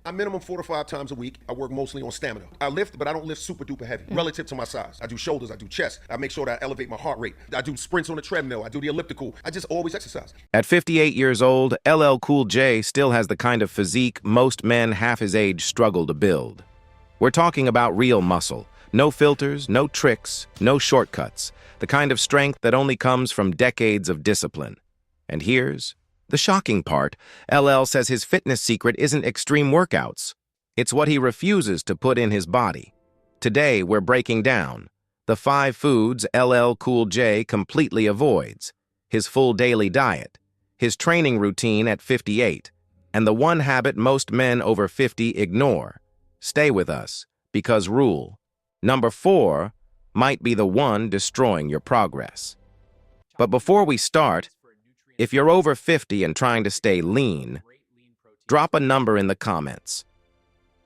I minimum 4 to 5 times a week. I work mostly on stamina. I lift, but I don't lift super duper heavy relative to my size. I do shoulders, I do chest. I make sure that I elevate my heart rate. I do sprints on the treadmill. I do the elliptical. I just always exercise. At 58 years old, LL Cool J still has the kind of physique most men half his age struggle to build. We're talking about real muscle. No filters, no tricks, no shortcuts. The kind of strength that only comes from decades of discipline. And here's the shocking part. LL says his fitness secret isn't extreme workouts. It's what he refuses to put in his body. Today, we're breaking down the 5 foods LL Cool J completely avoids, his full daily diet, his training routine at 58, and the one habit most men over 50 ignore. Stay with us, because rule number 4 might be the one destroying your progress. But before we start, if you're over 50 and trying to stay lean, drop a number in the comments.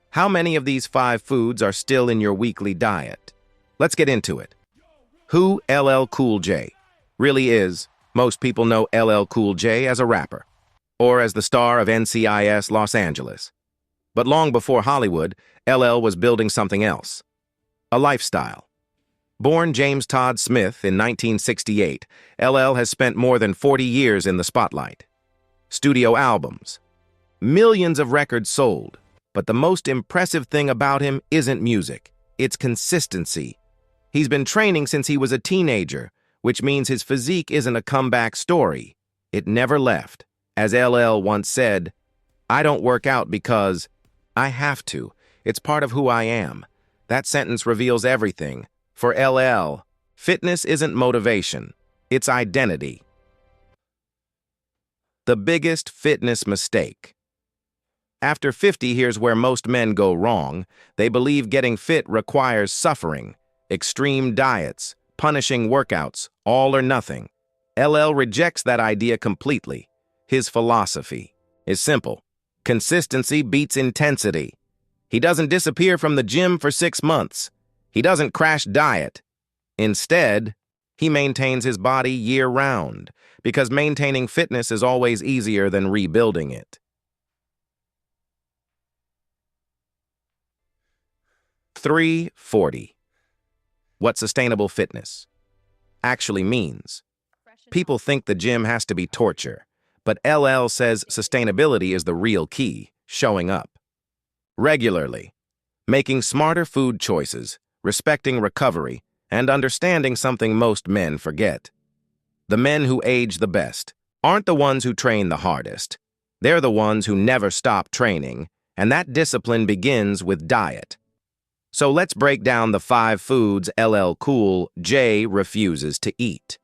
How many of these 5 foods are still in your weekly diet? Let's get into it. Who LL Cool J really is? Most people know LL Cool J as a rapper, or as the star of NCIS Los Angeles. But long before Hollywood, LL was building something else. A lifestyle. Born James Todd Smith in 1968, LL has spent more than 40 years in the spotlight. Studio albums. Millions of records sold. But the most impressive thing about him isn't music. It's consistency. He's been training since he was a teenager, which means his physique isn't a comeback story. It never left. As LL once said, "I don't work out because I have to. It's part of who I am." That sentence reveals everything. For LL, fitness isn't motivation, it's identity. The biggest fitness mistake. After 50, here's where most men go wrong. They believe getting fit requires suffering, extreme diets, punishing workouts, all or nothing. LL rejects that idea completely. His philosophy is simple. Consistency beats intensity. He doesn't disappear from the gym for 6 months. He doesn't crash diet. Instead, he maintains his body year-round, because maintaining fitness is always easier than rebuilding it. 340. What sustainable fitness actually means. People think the gym has to be torture, but LL says sustainability is the real key, showing up regularly, making smarter food choices, respecting recovery, and understanding something most men forget. The men who age the best aren't the ones who train the hardest. They're the ones who never stop training, and that discipline begins with diet. So let's break down the 5 foods LL Cool J refuses to eat.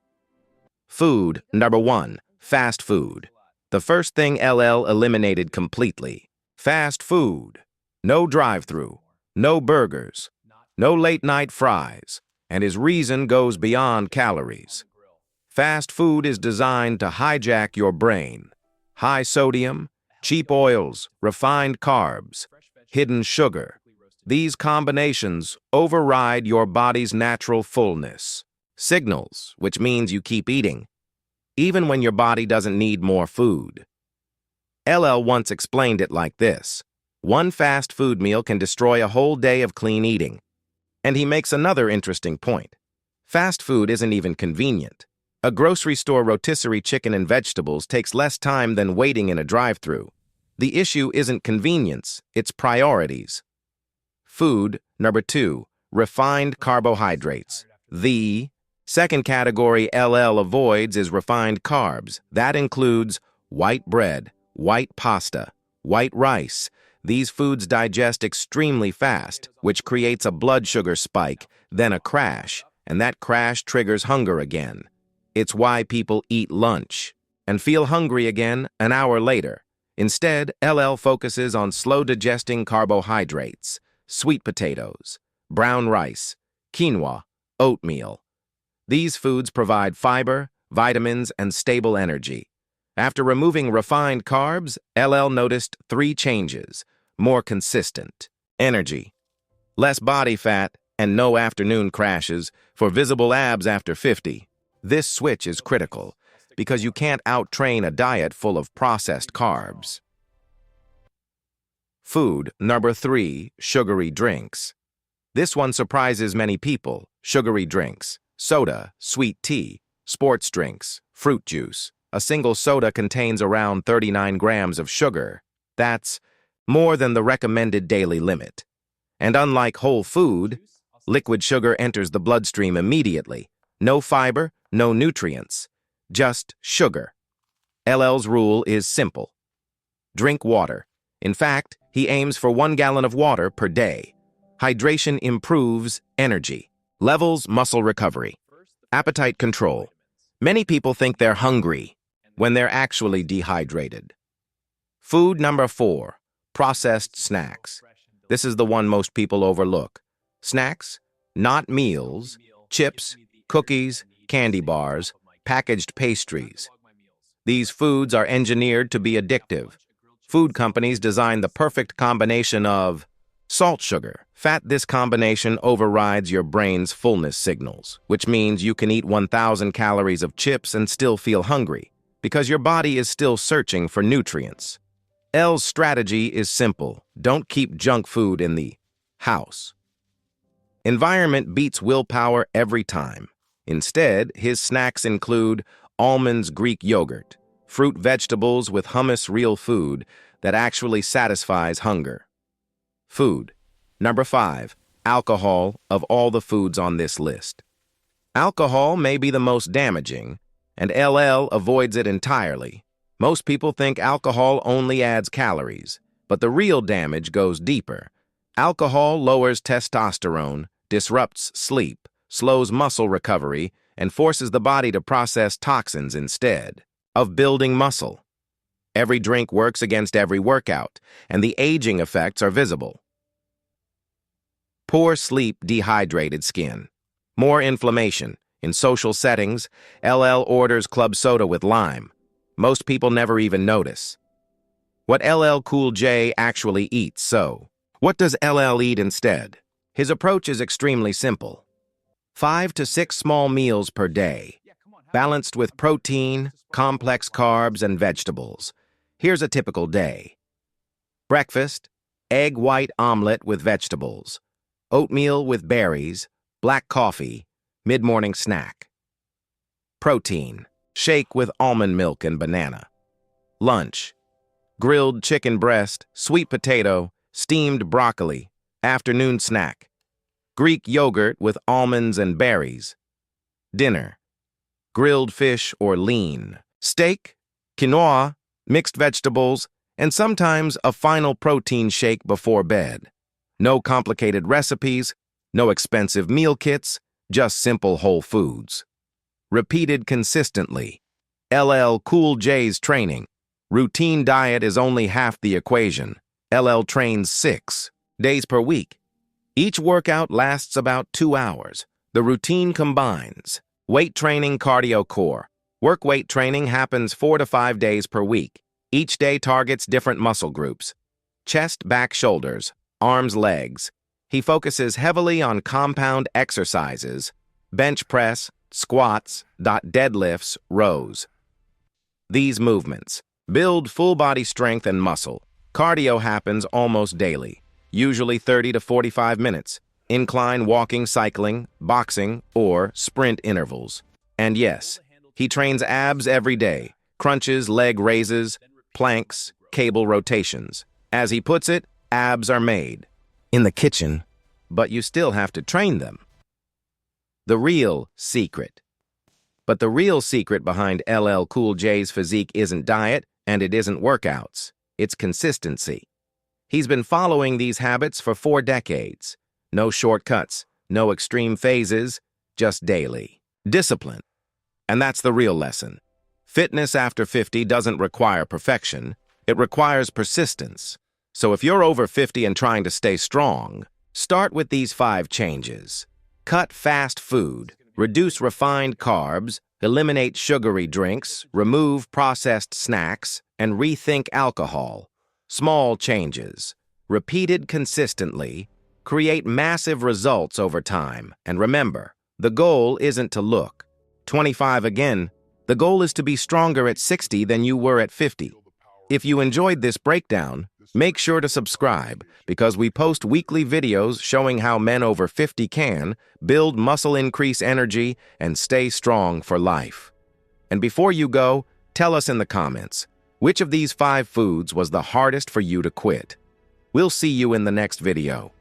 Food number 1, fast food. The first thing LL eliminated completely. Fast food. No drive-through, no burgers, no late-night fries, and his reason goes beyond calories. Fast food is designed to hijack your brain. High sodium, cheap oils, refined carbs, hidden sugar. These combinations override your body's natural fullness. Signals, which means you keep eating, even when your body doesn't need more food. LL once explained it like this. One fast food meal can destroy a whole day of clean eating. And he makes another interesting point. Fast food isn't even convenient. A grocery store rotisserie chicken and vegetables takes less time than waiting in a drive-thru. The issue isn't convenience, it's priorities. Food number 2, refined carbohydrates. The second category LL avoids is refined carbs. That includes white bread, white pasta, white rice. These foods digest extremely fast, which creates a blood sugar spike, then a crash, and that crash triggers hunger again. It's why people eat lunch and feel hungry again an hour later. Instead, LL focuses on slow-digesting carbohydrates, sweet potatoes, brown rice, quinoa, oatmeal. These foods provide fiber, vitamins, and stable energy. After removing refined carbs, LL noticed 3 changes. More consistent energy, less body fat, and no afternoon crashes for visible abs after 50. This switch is critical because you can't out-train a diet full of processed carbs. Food. Number 3, sugary drinks. This one surprises many people. Sugary drinks, soda, sweet tea, sports drinks, fruit juice. A single soda contains around 39 grams of sugar. That's more than the recommended daily limit. And unlike whole food, liquid sugar enters the bloodstream immediately. No fiber, no nutrients, just sugar. LL's rule is simple. Drink water. In fact, he aims for 1 gallon of water per day. Hydration improves energy, levels muscle recovery, appetite control. Many people think they're hungry when they're actually dehydrated. Food. Number 4, processed snacks. This is the one most people overlook. Snacks, not meals, chips, cookies, candy bars, packaged pastries. These foods are engineered to be addictive. Food companies design the perfect combination of salt, sugar, fat. This combination overrides your brain's fullness signals, which means you can eat 1,000 calories of chips and still feel hungry, because your body is still searching for nutrients. L's strategy is simple. Don't keep junk food in the house. Environment beats willpower every time. Instead, his snacks include almonds, Greek yogurt, fruit, vegetables with hummus, real food that actually satisfies hunger. Food. Number 5, alcohol. Of all the foods on this list, alcohol may be the most damaging, and LL avoids it entirely. Most people think alcohol only adds calories, but the real damage goes deeper. Alcohol lowers testosterone, disrupts sleep, slows muscle recovery, and forces the body to process toxins instead of building muscle. Every drink works against every workout, and the aging effects are visible. Poor sleep, dehydrated skin, more inflammation. In social settings, LL orders club soda with lime. Most people never even notice what LL Cool J actually eats. So, what does LL eat instead? His approach is extremely simple. 5 to 6 small meals per day, balanced with protein, complex carbs, and vegetables. Here's a typical day. Breakfast, egg white omelet with vegetables, oatmeal with berries, black coffee, mid-morning snack. Protein, shake with almond milk and banana. Lunch, grilled chicken breast, sweet potato, steamed broccoli. Afternoon snack, Greek yogurt with almonds and berries. Dinner, grilled fish or lean, steak, quinoa, mixed vegetables, and sometimes a final protein shake before bed. No complicated recipes, no expensive meal kits, just simple whole foods. Repeated consistently. LL Cool J's training. Routine diet is only half the equation. LL trains 6 days per week. Each workout lasts about 2 hours. The routine combines weight training, cardio, core. Work weight training happens 4 to 5 days per week. Each day targets different muscle groups. Chest, back, shoulders, arms, legs. He focuses heavily on compound exercises, bench press, squats, deadlifts, rows. These movements build full body strength and muscle. Cardio happens almost daily, usually 30 to 45 minutes. Incline walking, cycling, boxing, or sprint intervals. And yes, he trains abs every day, crunches, leg raises, planks, cable rotations. As he puts it, abs are made in the kitchen, but you still have to train them. The real secret. But the real secret behind LL Cool J's physique isn't diet, and it isn't workouts. It's consistency. He's been following these habits for 4 decades. No shortcuts, no extreme phases, just daily discipline. And that's the real lesson. Fitness after 50 doesn't require perfection. It requires persistence. So if you're over 50 and trying to stay strong, start with these 5 changes. Cut fast food, reduce refined carbs, eliminate sugary drinks, remove processed snacks, and rethink alcohol. Small changes, repeated consistently, create massive results over time. And remember, the goal isn't to look 25 again. The goal is to be stronger at 60 than you were at 50. If you enjoyed this breakdown, Make sure to subscribe because we post weekly videos showing how men over 50 can build muscle, increase energy, and stay strong for life. And before you go, tell us in the comments, which of these 5 foods was the hardest for you to quit? We'll see you in the next video.